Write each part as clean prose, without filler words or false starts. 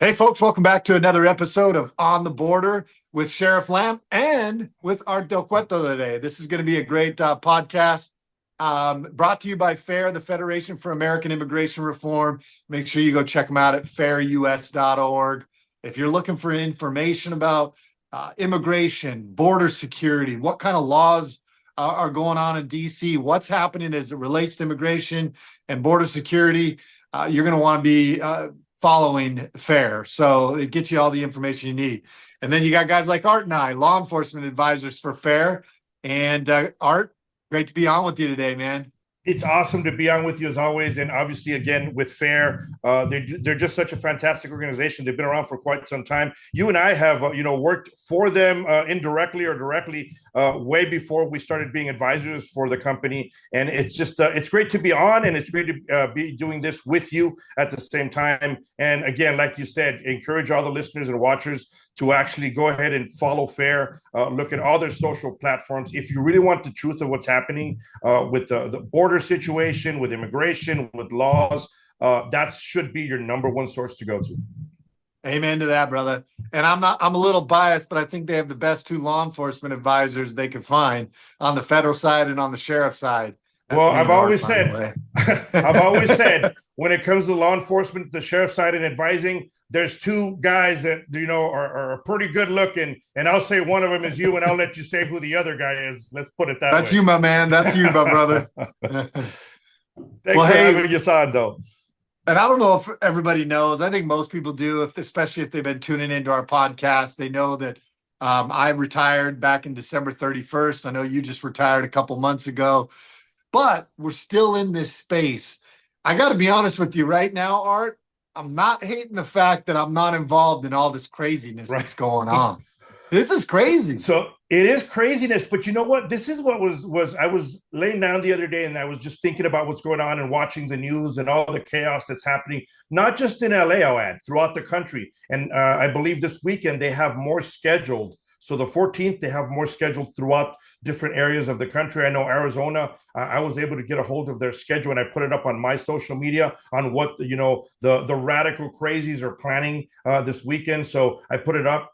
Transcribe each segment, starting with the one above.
Hey, folks, welcome back to another episode of On the Border with Sheriff Lamb and with Art Del Cueto today. This is going to be a great podcast brought to you by FAIR, the Federation for American Immigration Reform. Make sure you go check them out at fairus.org. If you're looking for information about immigration, border security, what kind of laws are going on in D.C., what's happening as it relates to immigration and border security, you're going to want to be following FAIR. So it gets you all the information you need. And then you got guys like Art and I, law enforcement advisors for FAIR. And Art, great to be on with you today, man. It's awesome to be on with you as always, and obviously again with FAIR, they're just such a fantastic organization. They've been around for quite some time. You and I have worked for them indirectly or directly way before we started being advisors for the company, and it's just it's great to be on, and it's great to be doing this with you at the same time. And again, like you said, encourage all the listeners and watchers to actually go ahead and follow FAIR. Look at all their social platforms if you really want the truth of what's happening with the border situation, with immigration, with laws. That should be your number one source to go to. Amen to that, brother. And I'm a little biased, but I think they have the best two law enforcement advisors they could find on the federal side and on the sheriff's side. That's well, I've always said, when it comes to law enforcement, the sheriff's side and advising, there's two guys that, are pretty good looking. And I'll say one of them is you, and I'll let you say who the other guy is. Let's put it that way. That's you, my man. That's you, my brother. Thanks for having us on, though. And I don't know if everybody knows. I think most people do, especially if they've been tuning into our podcast. They know that I retired back in December 31st. I know you just retired a couple months ago. But we're still in this space. I got to be honest with you right now, Art. I'm not hating the fact that I'm not involved in all this craziness that's going on. This is crazy. So it is craziness, but you know what? This is what was I was laying down the other day, and I was just thinking about what's going on and watching the news and all the chaos that's happening, not just in LA, I'll add, throughout the country. And I believe this weekend they have more scheduled. So the 14th, they have more scheduled throughout different areas of the country. I know Arizona, I was able to get a hold of their schedule, and I put it up on my social media on what, the radical crazies are planning this weekend. So I put it up.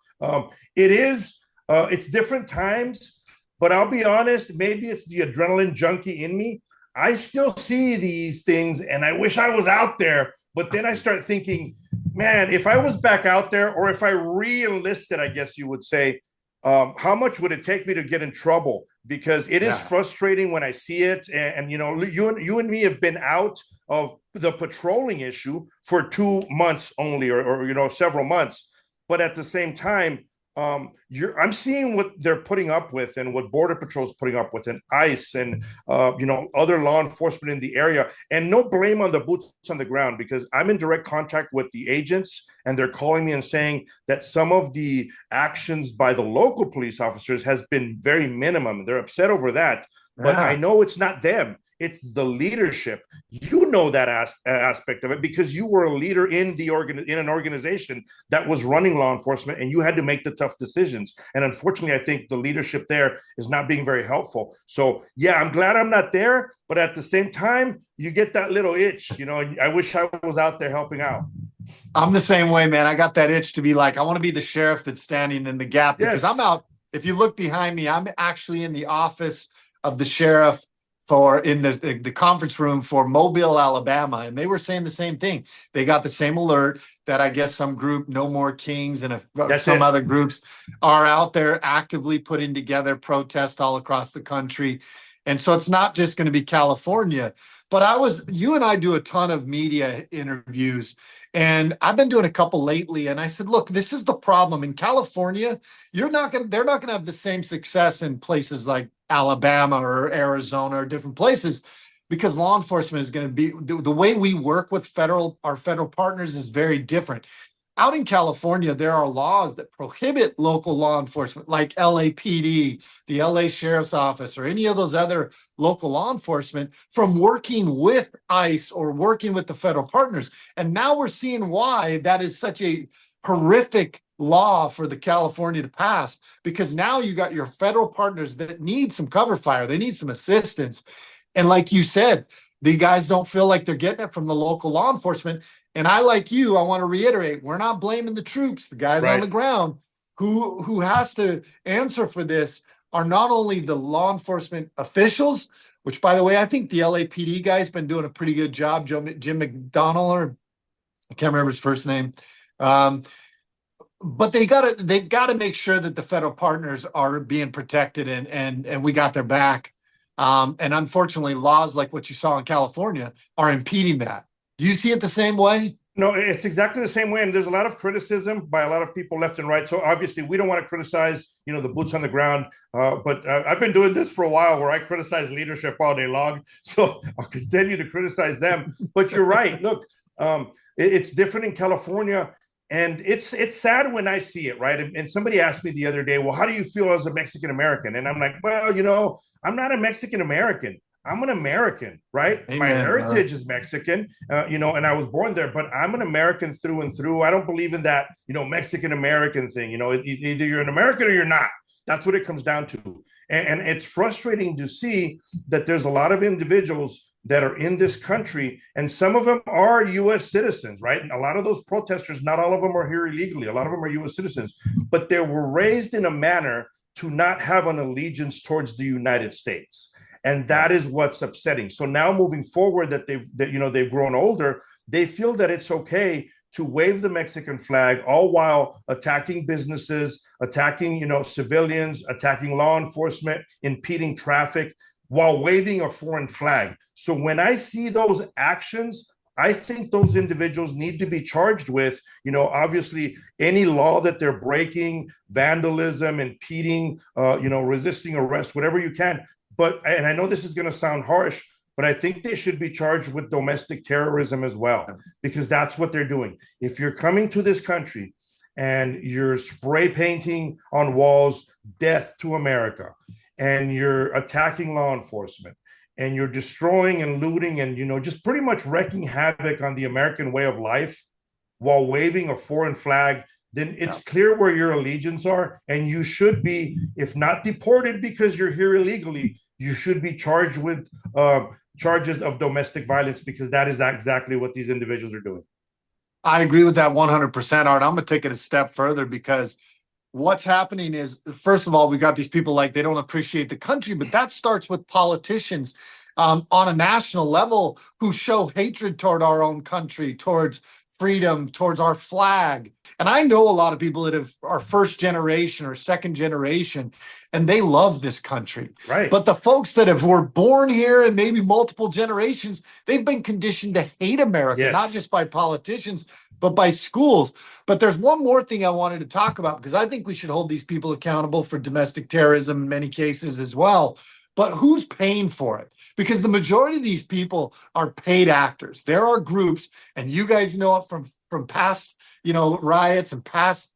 It's different times, but I'll be honest, maybe it's the adrenaline junkie in me. I still see these things, and I wish I was out there. But then I start thinking, man, if I was back out there, or if I re-enlisted, I guess you would say, how much would it take me to get in trouble? Because it is frustrating when I see it. And you and me have been out of the patrolling issue for 2 months only, or several months. But at the same time, I'm seeing what they're putting up with, and what Border Patrol is putting up with, and ICE, and other law enforcement in the area. And no blame on the boots on the ground, because I'm in direct contact with the agents, and they're calling me and saying that some of the actions by the local police officers has been very minimum. They're upset over that, but I know it's not them. It's the leadership. You know that aspect of it, because you were a leader in an organization that was running law enforcement, and you had to make the tough decisions. And unfortunately, I think the leadership there is not being very helpful. So yeah, I'm glad I'm not there, but at the same time, you get that little itch. I wish I was out there helping out. I'm the same way, man. I got that itch to be like, I want to be the sheriff that's standing in the gap, because I'm out. If you look behind me, I'm actually in the office of the sheriff in the conference room for Mobile, Alabama. And they were saying the same thing. They got the same alert that I guess some group, No More Kings, and other groups are out there actively putting together protests all across the country. And so it's not just going to be California. But you and I do a ton of media interviews, and I've been doing a couple lately. And I said, look, this is the problem in California. They're not going to have the same success in places like Alabama or Arizona or different places, because law enforcement is going to be the way we work with our federal partners is very different. Out in California, there are laws that prohibit local law enforcement, like LAPD, the LA Sheriff's Office, or any of those other local law enforcement from working with ICE or working with the federal partners. And now we're seeing why that is such a horrific law for the California to pass, because now you got your federal partners that need some cover fire. They need some assistance. And like you said, the guys don't feel like they're getting it from the local law enforcement. And I, like you, I want to reiterate, we're not blaming the troops, the guys on Right. the ground who has to answer for this are not only the law enforcement officials, which, by the way, I think the LAPD guy's been doing a pretty good job. Jim McDonnell, or I can't remember his first name. Um, but they've got to make sure that the federal partners are being protected, and we got their back. And unfortunately, laws like what you saw in California are impeding that. Do you see it the same way? No, it's exactly the same way. And there's a lot of criticism by a lot of people left and right. So obviously we don't want to criticize, the boots on the ground. But I've been doing this for a while where I criticize leadership all day long. So I'll continue to criticize them. But you're right. Look, it's different in California. And it's sad when I see it, right? And somebody asked me the other day, well, how do you feel as a Mexican American? And I'm like, well, I'm not a Mexican American. I'm an American, right? Amen, My heritage is Mexican, and I was born there, but I'm an American through and through. I don't believe in that, Mexican American thing. Either you're an American or you're not. That's what it comes down to. And it's frustrating to see that there's a lot of individuals that are in this country, and some of them are U.S. citizens, right? And a lot of those protesters, not all of them are here illegally. A lot of them are U.S. citizens, but they were raised in a manner to not have an allegiance towards the United States. And that is what's upsetting. So now moving forward that they've grown older, they feel that it's okay to wave the Mexican flag all while attacking businesses, attacking, civilians, attacking law enforcement, impeding traffic while waving a foreign flag. So when I see those actions, I think those individuals need to be charged with, obviously any law that they're breaking, vandalism, impeding, resisting arrest, whatever you can. And I know this is going to sound harsh, but I think they should be charged with domestic terrorism as well, because that's what they're doing. If you're coming to this country and you're spray painting on walls, death to America, and you're attacking law enforcement, and you're destroying and looting and, just pretty much wrecking havoc on the American way of life while waving a foreign flag, then it's clear where your allegiance are. And you should be, if not deported because you're here illegally, you should be charged with charges of domestic violence, because that is exactly what these individuals are doing. I agree with that 100%, Art. I'm going to take it a step further, because what's happening is, first of all, we got these people like they don't appreciate the country, but that starts with politicians on a national level who show hatred toward our own country, towards freedom, towards our flag. And I know a lot of people that are first generation or second generation, and they love this country. Right. But the folks that were born here and maybe multiple generations, they've been conditioned to hate America, not just by politicians, but by schools. But there's one more thing I wanted to talk about, because I think we should hold these people accountable for domestic terrorism in many cases as well. But who's paying for it? Because the majority of these people are paid actors. There are groups, and you guys know it from past, riots and past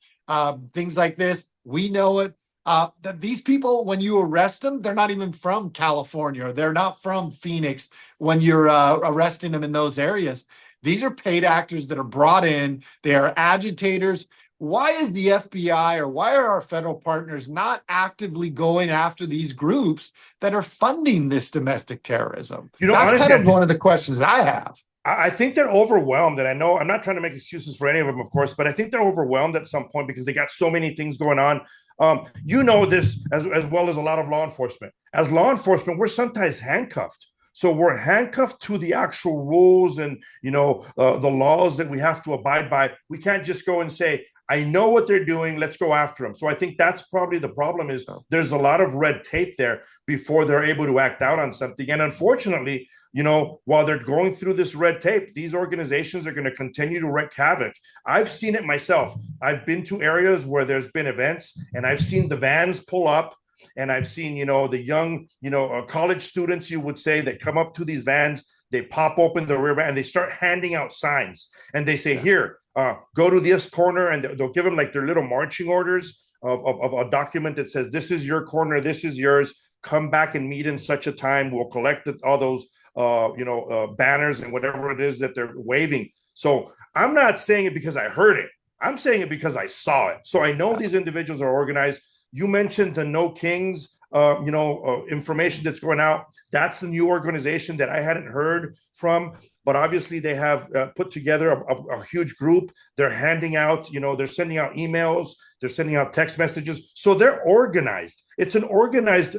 things like this. We know it. That these people, when you arrest them, they're not even from California, or they're not from Phoenix when you're arresting them in those areas. These are paid actors that are brought in. They are agitators. Why is the FBI, or why are our federal partners not actively going after these groups that are funding this domestic terrorism? That's honestly, kind of one of the questions I have. I think they're overwhelmed. And I know I'm not trying to make excuses for any of them, of course, but I think they're overwhelmed at some point because they got so many things going on. This as well as a lot of law enforcement. As law enforcement, we're sometimes handcuffed. So we're handcuffed to the actual rules and, the laws that we have to abide by. We can't just go and say, I know what they're doing, let's go after them. So I think that's probably the problem, is there's a lot of red tape there before they're able to act out on something. And unfortunately, while they're going through this red tape, these organizations are going to continue to wreak havoc. I've seen it myself. I've been to areas where there's been events, and I've seen the vans pull up, and I've seen, the young, college students, you would say, that come up to these vans, they pop open the rear van and they start handing out signs, and they say, here, go to this corner, and they'll give them like their little marching orders of a document that says, this is your corner, this is yours, come back and meet in such a time, we'll collect all those banners and whatever it is that they're waving. So I'm not saying it because I heard it, I'm saying it because I saw it. So I know these individuals are organized. You mentioned the No Kings. information that's going out. That's the new organization that I hadn't heard from, but obviously they have put together a huge group. They're handing out, they're sending out emails, they're sending out text messages. So they're organized. It's an organized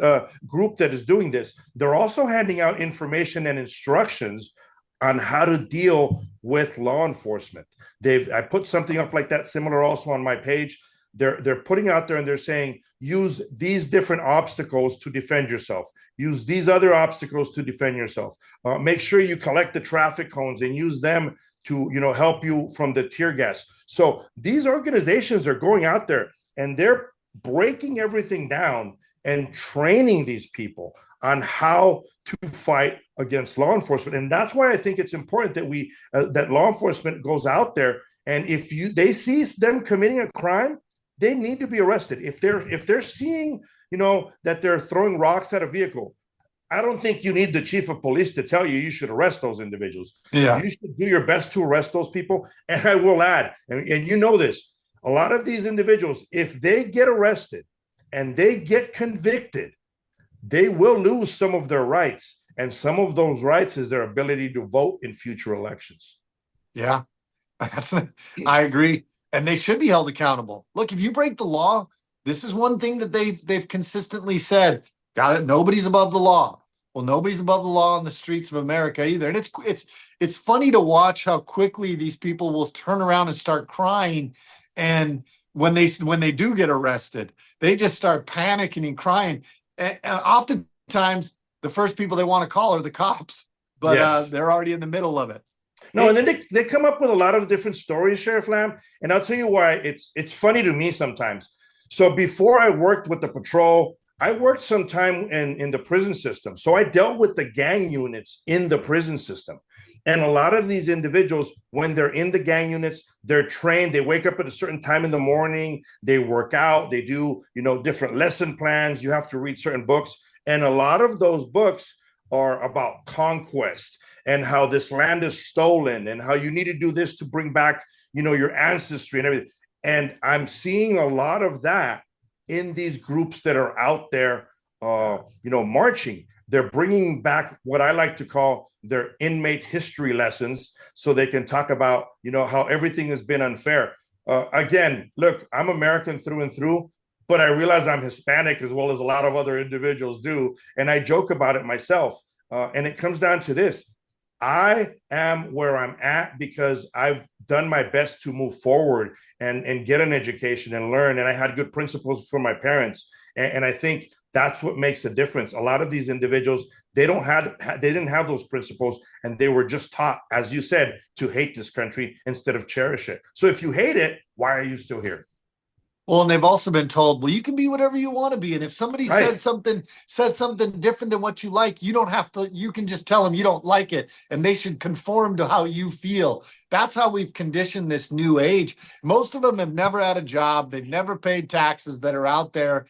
group that is doing this. They're also handing out information and instructions on how to deal with law enforcement. I put something up like that similar also on my page. They're putting out there and they're saying, use these different obstacles to defend yourself. Use these other obstacles to defend yourself. Make sure you collect the traffic cones and use them to, help you from the tear gas. So these organizations are going out there and they're breaking everything down and training these people on how to fight against law enforcement. And that's why I think it's important that that law enforcement goes out there, and if they see them committing a crime, they need to be arrested. If they're seeing, that they're throwing rocks at a vehicle, I don't think you need the chief of police to tell you should arrest those individuals. Yeah. You should do your best to arrest those people. And I will add, and you know this, a lot of these individuals, if they get arrested and they get convicted, they will lose some of their rights. And some of those rights is their ability to vote in future elections. Yeah, I agree. And they should be held accountable. Look, if you break the law, this is one thing that they've consistently said. Got it. Nobody's above the law. Well, nobody's above the law on the streets of America either. And it's funny to watch how quickly these people will turn around and start crying. And when they do get arrested, they just start panicking and crying. And oftentimes the first people they want to call are the cops, but yes, they're already in the middle of it. No, and then they come up with a lot of different stories, Sheriff Lamb. And I'll tell you why it's funny to me sometimes. So before I worked with the patrol, I worked some time in the prison system. So I dealt with the gang units in the prison system. And a lot of these individuals, when they're in the gang units, they're trained. They wake up at a certain time in the morning. They work out. They do, different lesson plans. You have to read certain books. And a lot of those books are about conquest and how this land is stolen and how you need to do this to bring back, your ancestry and everything. And I'm seeing a lot of that in these groups that are out there, marching. They're bringing back what I like to call their inmate history lessons so they can talk about, how everything has been unfair. Again, look, I'm American through and through, but I realize I'm Hispanic as well as a lot of other individuals do. And I joke about it myself. And it comes down to this. I am where I'm at because I've done my best to move forward and get an education and learn. And I had good principles from my parents. And I think that's what makes a difference. A lot of these individuals, they didn't have those principles, and they were just taught, as you said, to hate this country instead of cherish it. So if you hate it, why are you still here? Well, and they've also been told, well, you can be whatever you want to be. And if somebody says something different than what you like, you don't have to, you can just tell them you don't like it and they should conform to how you feel. That's how we've conditioned this new age. Most of them have never had a job. They've never paid taxes that are out there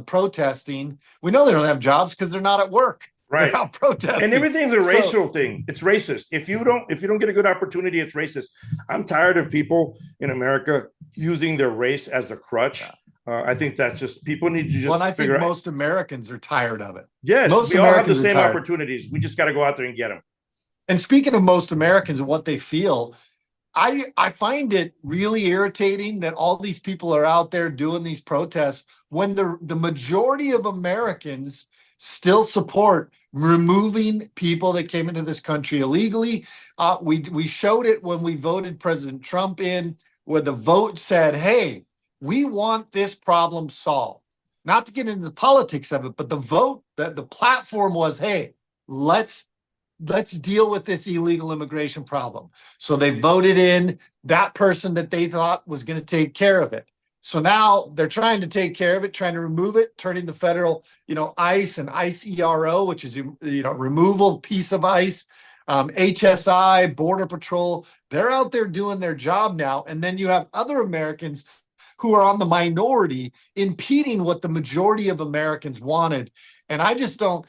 protesting. We know they don't have jobs because they're not at work. Right. They're out protesting. And everything's a racial thing. It's racist. If you don't get a good opportunity, it's racist. I'm tired of people in America using their race as a crutch. I think that's just, people need to just I think most Americans are tired of it. Yes, most we all have the Americans same opportunities. We just got to go out there and get them. And speaking of most Americans and what they feel, I find it really irritating that all these people are out there doing these protests when the majority of Americans still support removing people that came into this country illegally. We showed it when we voted President Trump in, where the vote said, hey, we want this problem solved. Not to get into the politics of it, but the vote, that the platform was, hey, let's deal with this illegal immigration problem. So they voted in that person that they thought was going to take care of it. So now they're trying to take care of it, trying to remove it, turning the federal, ICE and ICERO, which is, removal piece of ICE, HSI, Border Patrol. They're out there doing their job now. And then you have other Americans who are on the minority impeding what the majority of Americans wanted. And I just don't,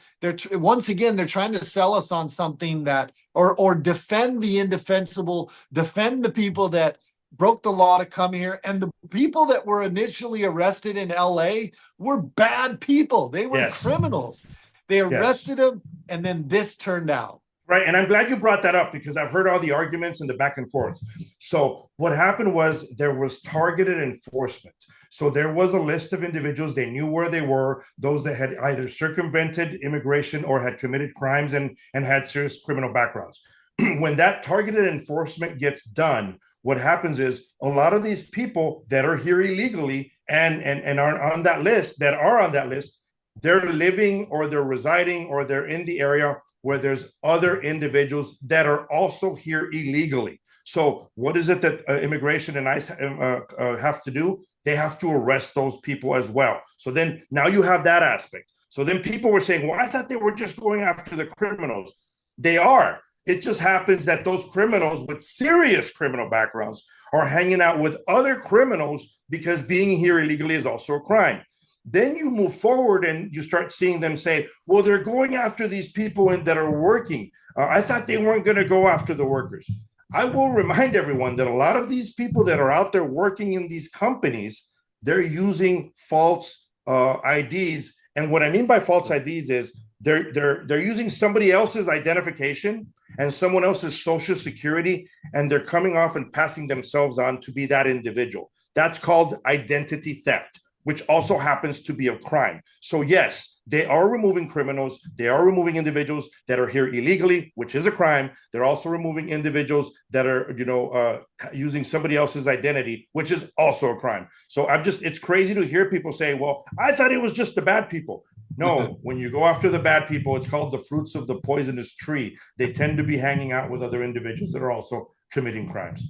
once again, they're trying to sell us on something that, or defend the indefensible, defend the people that broke the law to come here. And the people that were initially arrested in LA were bad people. They were Yes. criminals. They Yes. arrested them, and then this turned out. Right. And I'm glad you brought that up because I've heard all the arguments and the back and forth. So, what happened was there was targeted enforcement. So, there was a list of individuals, they knew where they were, those that had either circumvented immigration or had committed crimes and had serious criminal backgrounds. When that targeted enforcement gets done, what happens is a lot of these people that are here illegally and are on that list, they're living or they're residing or they're in the area where there's other individuals that are also here illegally. So, what is it that immigration and ICE have to do? They have to arrest those people as well. So then now you have that aspect. So then people were saying, well, I thought they were just going after the criminals. They are. It just happens that those criminals with serious criminal backgrounds are hanging out with other criminals because being here illegally is also a crime. Then you move forward and you start seeing them say, well, they're going after these people that are working. I thought they weren't going to go after the workers. I will remind everyone that a lot of these people that are out there working in these companies, they're using false IDs. And what I mean by false IDs is they're using somebody else's identification and someone else's social security, and they're coming off and passing themselves on to be that individual. That's called identity theft, which also happens to be a crime. So yes, they are removing criminals. They are removing individuals that are here illegally, which is a crime. They're also removing individuals that are, using somebody else's identity, which is also a crime. So it's crazy to hear people say, well, I thought it was just the bad people. No, when you go after the bad people, it's called the fruits of the poisonous tree. They tend to be hanging out with other individuals that are also committing crimes.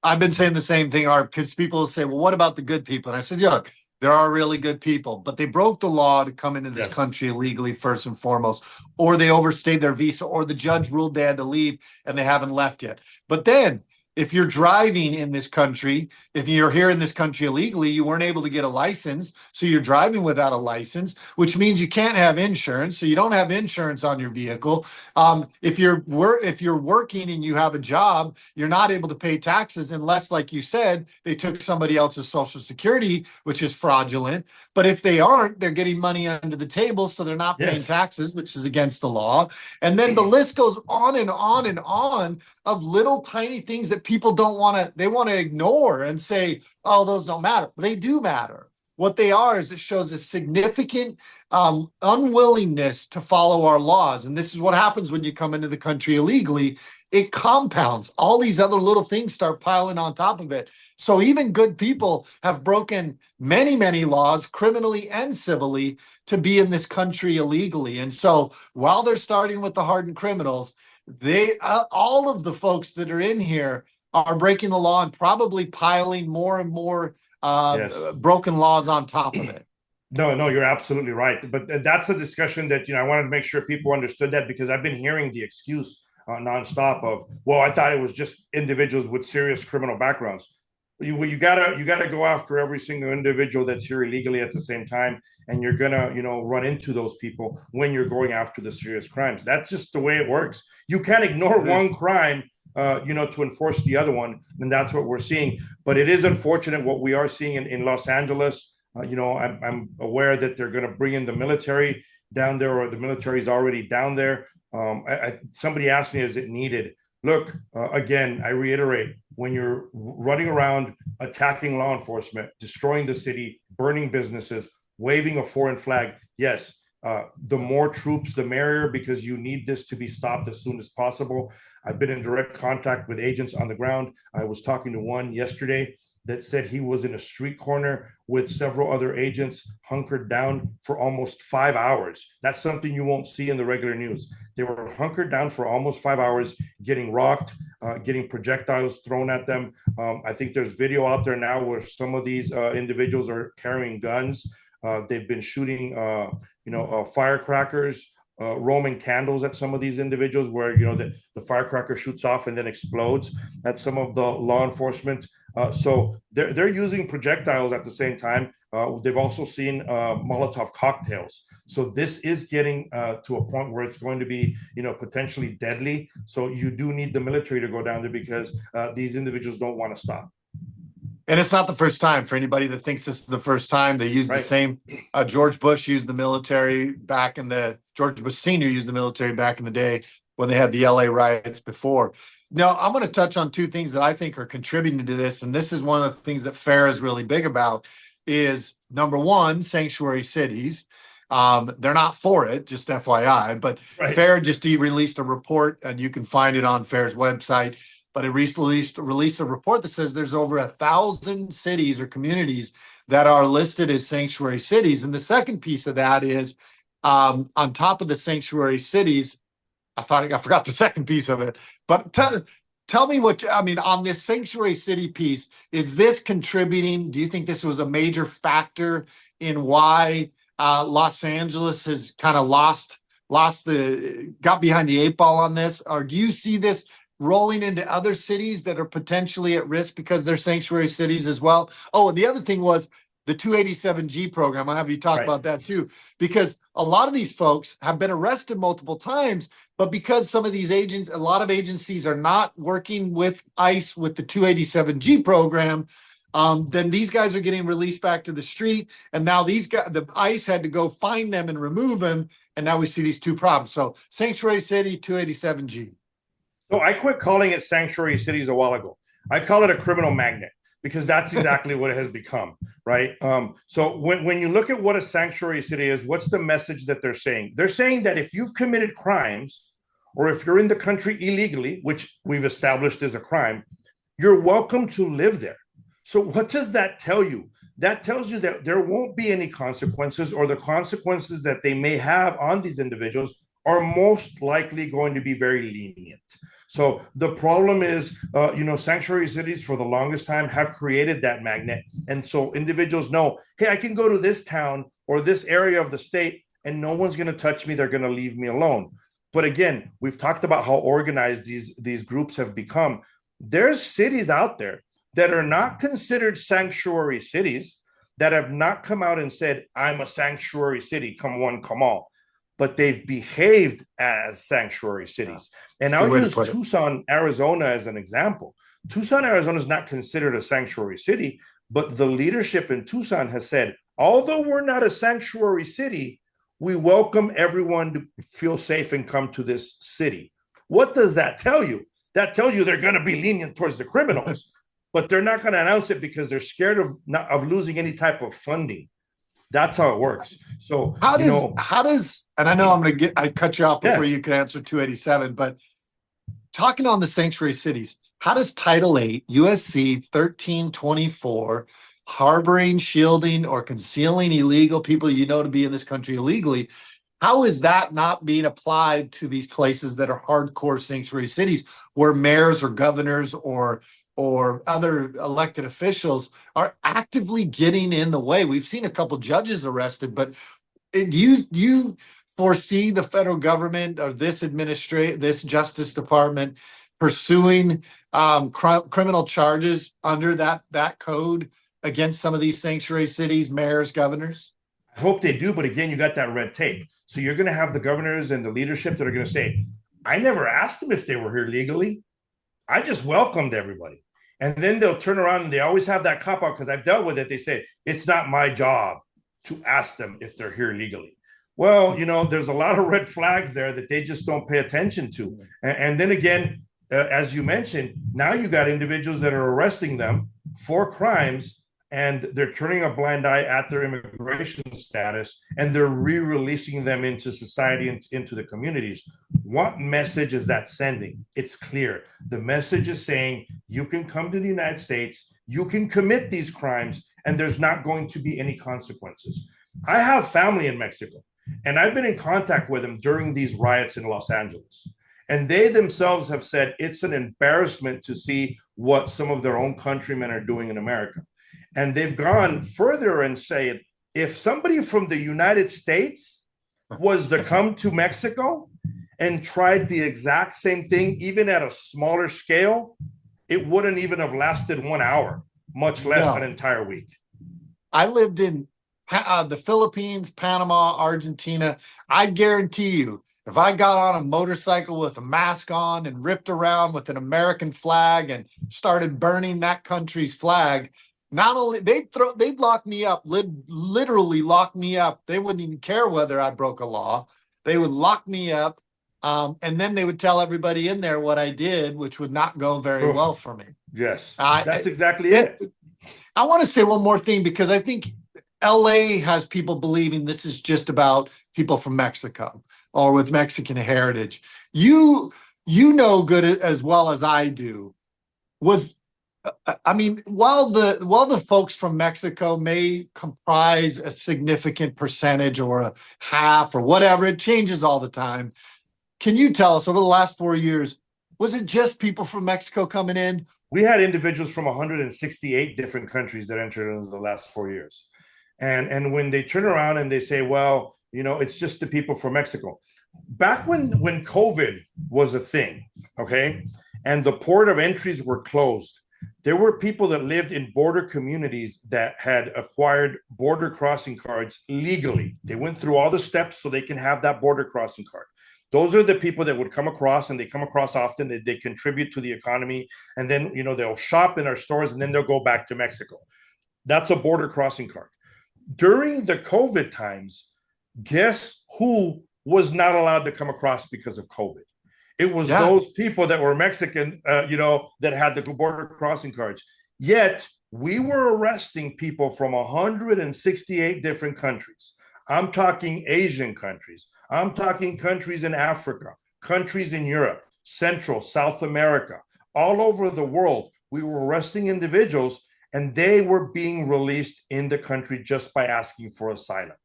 I've been saying the same thing, Art, because people will say, well, what about the good people? And I said, look, there are really good people, but they broke the law to come into this country illegally, first and foremost, or they overstayed their visa, or the judge ruled they had to leave and they haven't left yet. But then if you're driving in this country, if you're here in this country illegally, you weren't able to get a license. So you're driving without a license, which means you can't have insurance. So you don't have insurance on your vehicle. If you're working and you have a job, you're not able to pay taxes unless, like you said, they took somebody else's social security, which is fraudulent. But if they aren't, they're getting money under the table. So they're not paying taxes, which is against the law. And then the list goes on and on and on of little tiny things that people want to ignore and say, oh, those don't matter. They do matter. What they are is it shows a significant unwillingness to follow our laws. And this is what happens when you come into the country illegally. It compounds. All these other little things start piling on top of it. So even good people have broken many, many laws, criminally and civilly, to be in this country illegally. And so while they're starting with the hardened criminals, they all of the folks that are in here are breaking the law and probably piling more and more broken laws on top of it. No, you're absolutely right. But that's a discussion that, I wanted to make sure people understood that, because I've been hearing the excuse nonstop of, well, I thought it was just individuals with serious criminal backgrounds. You gotta go after every single individual that's here illegally at the same time, and you're gonna run into those people when you're going after the serious crimes. That's just the way it works. You can't ignore one crime to enforce the other one, and that's what we're seeing. But it is unfortunate what we are seeing in Los Angeles. I'm aware that they're going to bring in the military down there, or the military is already down there. Somebody asked me, is it needed? Look, again, I reiterate, when you're running around attacking law enforcement, destroying the city, burning businesses, waving a foreign flag, yes, the more troops, the merrier, because you need this to be stopped as soon as possible. I've been in direct contact with agents on the ground. I was talking to one yesterday that said he was in a street corner with several other agents hunkered down for almost 5 hours. That's something you won't see in the regular news. They were hunkered down for almost 5 hours, getting rocked, getting projectiles thrown at them. I think there's video out there now where some of these individuals are carrying guns. They've been shooting, firecrackers, Roman candles at some of these individuals, where the firecracker shoots off and then explodes at some of the law enforcement So they're using projectiles at the same time. They've also seen Molotov cocktails. So this is getting to a point where it's going to be, potentially deadly. So you do need the military to go down there because these individuals don't want to stop. And it's not the first time. For anybody that thinks this is the first time, they use the same. George Bush used the military back in the George Bush Sr. used the military back in the day when they had the LA riots before. Now, I'm going to touch on two things that I think are contributing to this. And this is one of the things that FAIR is really big about is number one, sanctuary cities. They're not for it, just FYI, but FAIR just released a report and you can find it on FAIR's website. But it released a report that says there's over 1,000 cities or communities that are listed as sanctuary cities. And the second piece of that is on top of the sanctuary cities, I forgot the second piece of it, but tell me on this sanctuary city piece, is this contributing? Do you think this was a major factor in why Los Angeles has kind of got behind the eight ball on this? Or do you see this rolling into other cities that are potentially at risk because they're sanctuary cities as well? Oh, and the other thing was the 287G program. I'll have you talk about that too, because a lot of these folks have been arrested multiple times, but because some of these a lot of agencies are not working with ICE with the 287G program, then these guys are getting released back to the street. And now the ICE had to go find them and remove them. And now we see these two problems. So sanctuary city, 287G. So I quit calling it sanctuary cities a while ago. I call it a criminal magnet because that's exactly what it has become, right? So when you look at what a sanctuary city is, what's the message that they're saying? They're saying that if you've committed crimes or if you're in the country illegally, which we've established is a crime, you're welcome to live there. So what does that tell you? That tells you that there won't be any consequences, or the consequences that they may have on these individuals are most likely going to be very lenient. So the problem is, sanctuary cities for the longest time have created that magnet. And so individuals know, hey, I can go to this town or this area of the state and no one's going to touch me. They're going to leave me alone. But again, we've talked about how organized these groups have become. There's cities out there that are not considered sanctuary cities that have not come out and said, I'm a sanctuary city, come one, come all. But they've behaved as sanctuary cities. And I'll use Tucson, Arizona as an example. Tucson, Arizona is not considered a sanctuary city, but the leadership in Tucson has said, although we're not a sanctuary city, we welcome everyone to feel safe and come to this city. What does that tell you? That tells you they're going to be lenient towards the criminals, but they're not going to announce it because they're scared of losing any type of funding. That's how it works. So how does, and I know I cut you off before you can answer 287, but talking on the sanctuary cities, how does Title 8 USC 1324 harboring, shielding, or concealing illegal people to be in this country illegally, how is that not being applied to these places that are hardcore sanctuary cities where mayors or governors or other elected officials are actively getting in the way? We've seen a couple judges arrested, but do you foresee the federal government or this Justice Department pursuing criminal charges under that code against some of these sanctuary cities, mayors, governors? I hope they do, but again, you got that red tape. So you're going to have the governors and the leadership that are going to say, I never asked them if they were here legally. I just welcomed everybody. And then they'll turn around and they always have that cop out because I've dealt with it. They say, it's not my job to ask them if they're here legally. Well, there's a lot of red flags there that they just don't pay attention to. And then again, as you mentioned, now you got individuals that are arresting them for crimes and they're turning a blind eye at their immigration status and they're re-releasing them into society and into the communities. What message is that sending? It's clear. The message is saying you can come to the United States, you can commit these crimes, and there's not going to be any consequences. I have family in Mexico, and I've been in contact with them during these riots in Los Angeles. And they themselves have said it's an embarrassment to see what some of their own countrymen are doing in America. And they've gone further and said, if somebody from the United States was to come to Mexico and tried the exact same thing, even at a smaller scale, it wouldn't even have lasted 1 hour, much less an entire week. I lived in the Philippines, Panama, Argentina. I guarantee you, if I got on a motorcycle with a mask on and ripped around with an American flag and started burning that country's flag, not only they'd lock me up, literally lock me up. They wouldn't even care whether I broke a law. They would lock me up, and then they would tell everybody in there what I did, which would not go very well for me. Yes, that's exactly it. I want to say one more thing, because I think LA has people believing this is just about people from Mexico or with Mexican heritage. You know good as well as I do. I mean, while the folks from Mexico may comprise a significant percentage or a half or whatever, it changes all the time. Can you tell us, over the last 4 years, was it just people from Mexico coming in? We had individuals from 168 different countries that entered in the last 4 years. And when they turn around and they say, well, it's just the people from Mexico. Back when COVID was a thing, okay, and the port of entries were closed, there were people that lived in border communities that had acquired border crossing cards legally. They went through all the steps so they can have that border crossing card. Those are the people that would come across, and they come across often. They contribute to the economy, and then they'll shop in our stores, and then they'll go back to Mexico. That's a border crossing card. During the COVID times, guess who was not allowed to come across because of COVID? It was those people that were Mexican, that had the border crossing cards. Yet we were arresting people from 168 different countries. I'm talking Asian countries. I'm talking countries in Africa, countries in Europe, Central, South America, all over the world. We were arresting individuals, and they were being released in the country just by asking for asylum.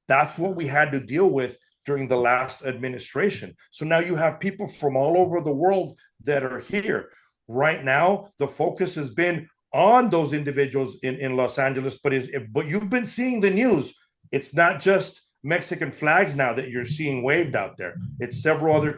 That's what we had to deal with during the last administration. So now you have people from all over the world that are here. Right now, the focus has been on those individuals in Los Angeles, but you've been seeing the news. It's not just Mexican flags now that you're seeing waved out there. It's several other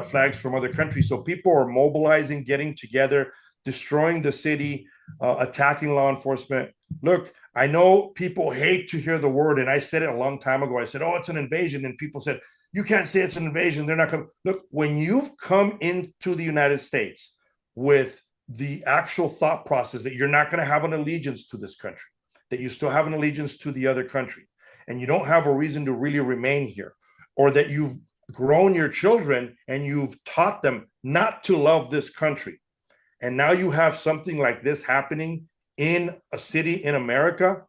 flags from other countries. So people are mobilizing, getting together, destroying the city, attacking law enforcement. Look, I know people hate to hear the word, and I said it a long time ago. I said, oh, it's an invasion. And people said, you can't say it's an invasion. They're not coming. Look, when you've come into the United States with the actual thought process that you're not going to have an allegiance to this country, that you still have an allegiance to the other country, and you don't have a reason to really remain here, or that you've grown your children and you've taught them not to love this country, and now you have something like this happening in a city in America,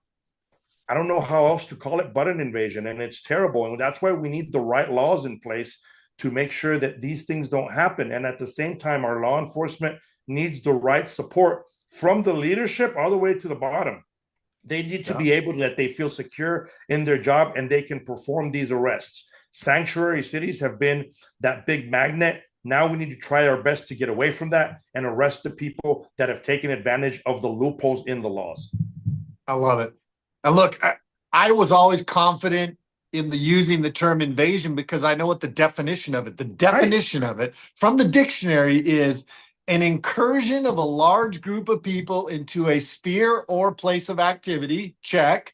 I don't know how else to call it but an invasion, and it's terrible. And that's why we need the right laws in place to make sure that these things don't happen. And at the same time, our law enforcement needs the right support from the leadership all the way to the bottom. They need to be able to, that they feel secure in their job and they can perform these arrests. Sanctuary cities have been that big magnet. Now we need to try our best to get away from that and arrest the people that have taken advantage of the loopholes in the laws. I love it. And look, I was always confident in using the term invasion because I know what the definition of it. The definition of it from the dictionary is an incursion of a large group of people into a sphere or place of activity, check,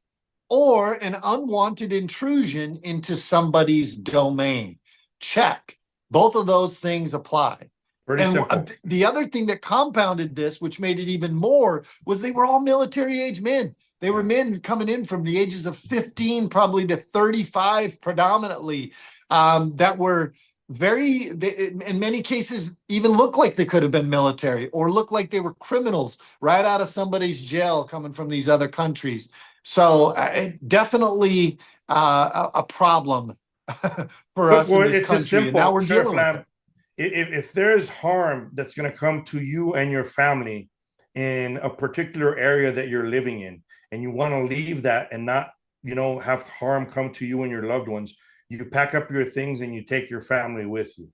or an unwanted intrusion into somebody's domain, check. Both of those things apply. Pretty simple. The other thing that compounded this, which made it even more, was they were all military age men. They were men coming in from the ages of 15 probably to 35 predominantly, that were in many cases even look like they could have been military or look like they were criminals right out of somebody's jail coming from these other countries. So definitely a problem for us in this country. Simple, and now we're dealing with it. If there's harm that's going to come to you and your family in a particular area that you're living in, and you want to leave that and not, have harm come to you and your loved ones, you pack up your things and you take your family with you.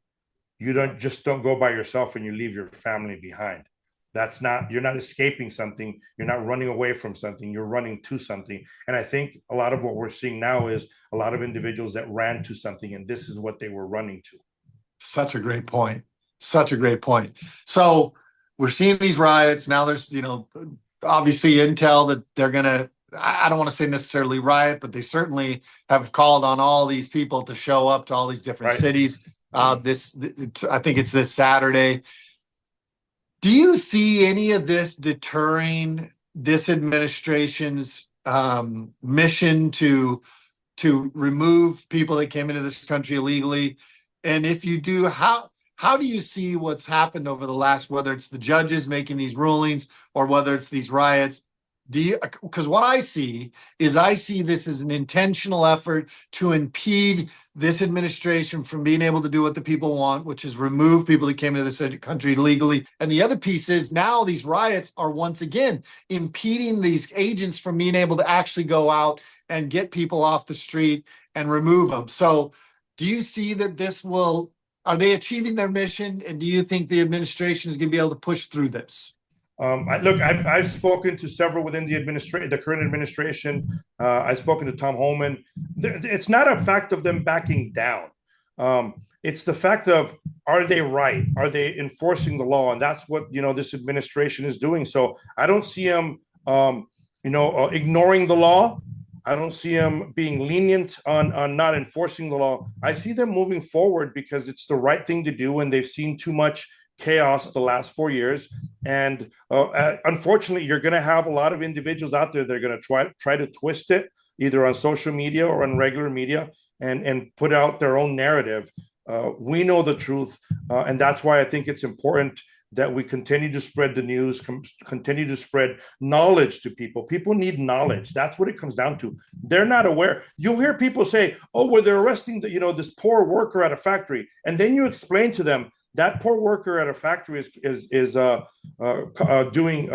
You don't go by yourself and you leave your family behind. You're not escaping something. You're not running away from something. You're running to something. And I think a lot of what we're seeing now is a lot of individuals that ran to something, and this is what they were running to. Such a great point. Such a great point. So we're seeing these riots now. There's, obviously intel that they're gonna. I don't want to say necessarily riot, but they certainly have called on all these people to show up to all these different cities. I think it's this Saturday. Do you see any of this deterring this administration's mission to remove people that came into this country illegally? And if you do, how do you see what's happened over the last, whether it's the judges making these rulings or whether it's these riots? Because what I see this as an intentional effort to impede this administration from being able to do what the people want, which is remove people that came into this country legally. And the other piece is now these riots are once again impeding these agents from being able to actually go out and get people off the street and remove them. So do you see that are they achieving their mission? And do you think the administration is going to be able to push through this? I've spoken to several within the current administration. I've spoken to Tom Homan. It's not a fact of them backing down. It's the fact of, are they right? Are they enforcing the law? And that's what, this administration is doing. So I don't see them, ignoring the law. I don't see them being lenient on not enforcing the law. I see them moving forward because it's the right thing to do, and they've seen too much chaos the last 4 years. And unfortunately, you're going to have a lot of individuals out there that are going to try to twist it, either on social media or on regular media, and put out their own narrative. We know the truth, and that's why I think it's important that we continue to spread the news, continue to spread knowledge to people. People need knowledge. That's what it comes down to. They're not aware. You'll hear people say, "Oh, well, they're arresting this poor worker at a factory," and then you explain to them that poor worker at a factory is doing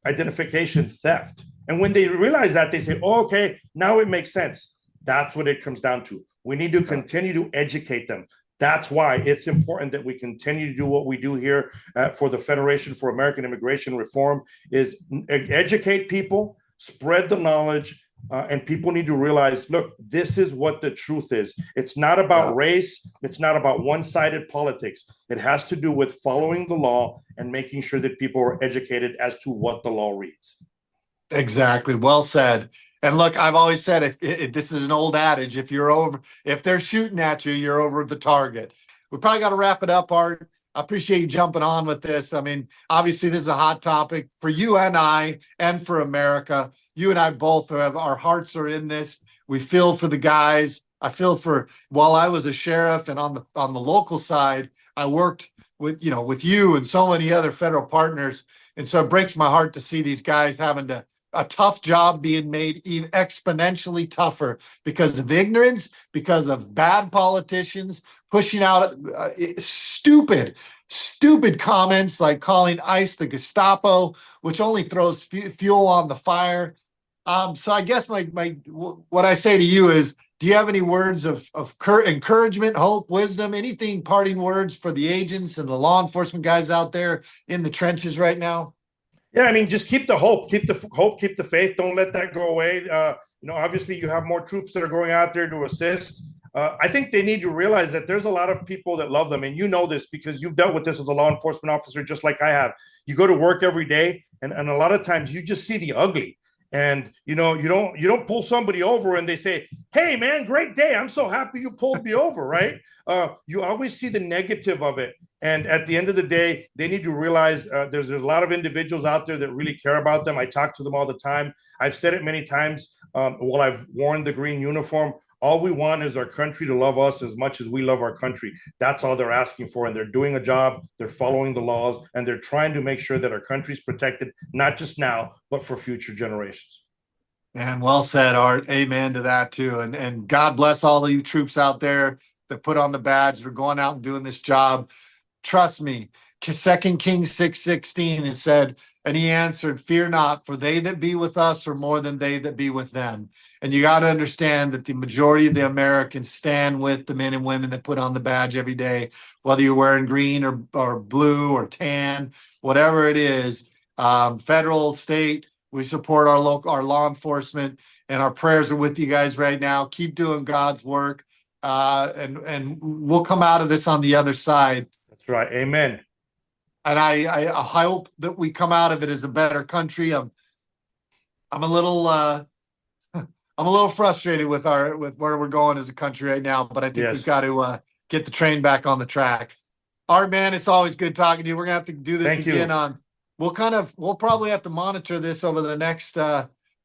identification theft. And when they realize that, they say, "Oh, okay, now it makes sense." That's what it comes down to. We need to continue to educate them. That's why it's important that we continue to do what we do here for the Federation for American Immigration Reform, is educate people, spread the knowledge, and people need to realize, look, this is what the truth is. It's not about race. It's not about one-sided politics. It has to do with following the law and making sure that people are educated as to what the law reads. Exactly. Well said. And look, I've always said, if this is an old adage, if they're shooting at you, you're over the target. We probably got to wrap it up, Art. I appreciate you jumping on with this. I mean, obviously, this is a hot topic for you and I, and for America. You and I both our hearts are in this. We feel for the guys. I feel while I was a sheriff and on the local side, I worked with you and so many other federal partners. And so it breaks my heart to see these guys having a tough job being made even exponentially tougher because of ignorance, because of bad politicians pushing out stupid comments like calling ICE the Gestapo, which only throws fuel on the fire. So I guess what I say to you is, do you have any words of encouragement, hope, wisdom, anything, parting words for the agents and the law enforcement guys out there in the trenches right now? Yeah, I mean, just keep the hope, keep the faith. Don't let that go away. Obviously, you have more troops that are going out there to assist. I think they need to realize that there's a lot of people that love them, and you know this because you've dealt with this as a law enforcement officer, just like I have. You go to work every day, and a lot of times you just see the ugly. And you don't pull somebody over and they say, "Hey, man, great day. I'm so happy you pulled me over," right? You always see the negative of it. And at the end of the day, they need to realize there's a lot of individuals out there that really care about them. I talk to them all the time. I've said it many times while I've worn the green uniform. All we want is our country to love us as much as we love our country. That's all they're asking for. And they're doing a job. They're following the laws, and they're trying to make sure that our country's protected, not just now, but for future generations. And well said, Art. Amen to that too. And God bless all of you troops out there that put on the badge for going out and doing this job. Trust me, 2 Kings 6:16 is said, and he answered, "Fear not, for they that be with us are more than they that be with them." And you got to understand that the majority of the Americans stand with the men and women that put on the badge every day, whether you're wearing green or blue or tan, whatever it is, federal, state. We support our law enforcement, and our prayers are with you guys right now. Keep doing God's work, and we'll come out of this on the other side. That's right. Amen. And I hope that we come out of it as a better country. I'm a little I'm a little frustrated with where we're going as a country right now, but I think we've got to get the train back on the track. Art, man, it's always good talking to you. We're gonna have to do this again on. We'll probably have to monitor this over the next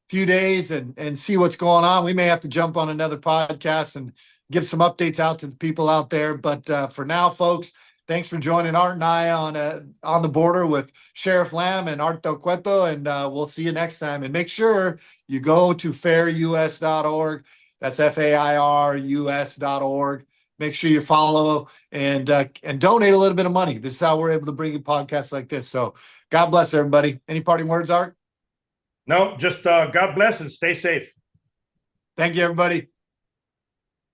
few days and see what's going on. We may have to jump on another podcast and give some updates out to the people out there. But for now, folks, thanks for joining Art and I on the border with Sheriff Lamb and Art Del Cueto, and we'll see you next time. And make sure you go to fairus.org. That's FAIRUS.org. Make sure you follow and donate a little bit of money. This is how we're able to bring you podcasts like this. So God bless everybody. Any parting words, Art? No, just God bless and stay safe. Thank you, everybody.